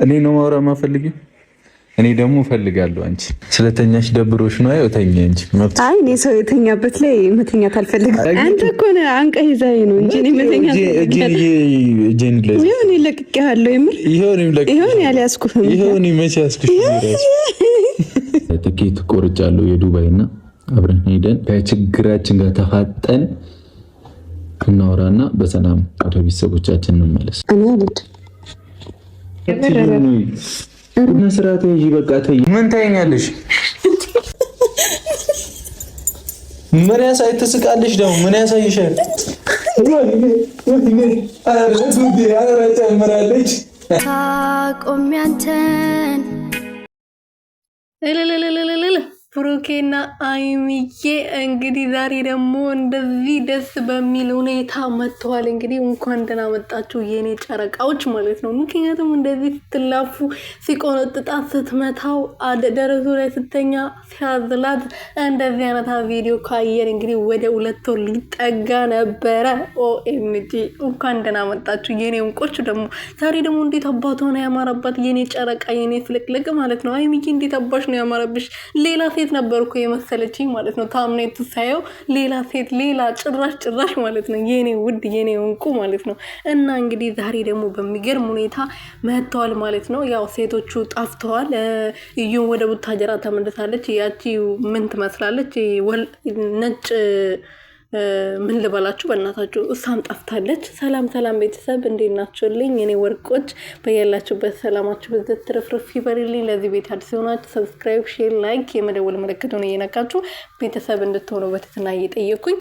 እኔ ነው ማውራ ማፈልግ እኔ ደግሞ ፈልጋለሁ። አንቺ ስለተኛሽ ደብሮሽ ነው አይተኛ እንጂ መብት። አይ እኔ ሰው የተኛበት ላይ መተኛት አልፈልግም። አንተ እኮ ነው አንቀህ ይዘኸኝ ነው እንጂ እኔ መተኛት እጄን ለዚህ ይሁን ይለቅቅሃለሁ። የምር ይሁን ያልያዝኩህም ይሁን መቼ ያዝኩሽ? ትኬት ቆርጫለሁ የዱባይ እና አብረን ሄደን ከችግራችን ጋር ተፋጠን እናወራና በሰላም ወደ ቤተሰቦቻችን እንመለስ። እኔ አልሄድም። እና ስርዓት ይዤ በቃ ተይ። ምን ታይኛለሽ? ምን ያሳይ ትስቃለሽ? ደግሞ ምን ያሳይሻል? ታቆም ያንተን ብሩኬና አይሚዬ እንግዲህ ዛሬ ደግሞ እንደዚህ ደስ በሚል ሁኔታ መጥተዋል። እንግዲህ እንኳን ደህና መጣችሁ የኔ ጨረቃዎች ማለት ነው። ምክንያቱም እንደዚህ ስትላፉ ሲቆነጥጣት ስትመታው ደረሱ ላይ ስተኛ ሲያዝላት እንደዚህ አይነት ቪዲዮ ካየን እንግዲህ ወደ 2 ወር ሊጠጋ ነበረ። ኦኤምጂ እንኳን ደህና መጣችሁ የኔ እንቆች። ደግሞ ዛሬ ደግሞ እንዴት አባቷ ነው ያማረባት የኔ ጨረቃ የኔ ፍልቅልቅ ማለት ነው። አይሚዬ እንዴት አባሽ ነው ያማረብሽ? ሌላ ሴት ነበርኩ የመሰለችኝ ማለት ነው። ታምኔት ሳየው ሌላ ሴት ሌላ ጭራሽ ማለት ነው። የኔ ውድ የኔ እንቁ ማለት ነው። እና እንግዲህ ዛሬ ደግሞ በሚገርም ሁኔታ መጥተዋል ማለት ነው። ያው ሴቶቹ ጠፍተዋል። እዩን ወደ ቡታጀራ ተመልሳለች። ያቺ ምን ትመስላለች? ነጭ ምን ልበላችሁ በእናታችሁ እሷም ጠፍታለች። ሰላም ቤተሰብ እንዴት ናችሁልኝ? እኔ ወርቆች በያላችሁበት ሰላማችሁ በዘት ትርፍርፍ ይበልልኝ። ለዚህ ቤት አዲስ ሆናችሁ ሰብስክራይብ፣ ሼር፣ ላይክ የመደወል ምልክቱን እየነካችሁ ቤተሰብ እንድትሆኑ በትህትና እየጠየኩኝ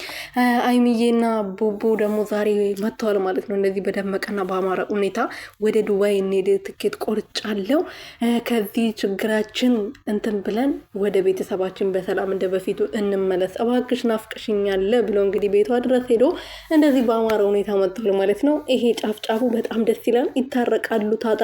አይሚዬና ቡቡ ደግሞ ዛሬ መጥተዋል ማለት ነው። እንደዚህ በደመቀና በአማረ ሁኔታ ወደ ዱባይ እንሄድ ትኬት ቆርጫለሁ። ከዚህ ችግራችን እንትን ብለን ወደ ቤተሰባችን በሰላም እንደበፊቱ እንመለስ እባክሽ ናፍቀሽኛል ብሎ እንግዲህ ቤቷ ድረስ ሄዶ እንደዚህ በአማረ ሁኔታ መጥቷል ማለት ነው። ይሄ ጫፍ ጫፉ በጣም ደስ ይላል። ይታረቃሉ ታጣ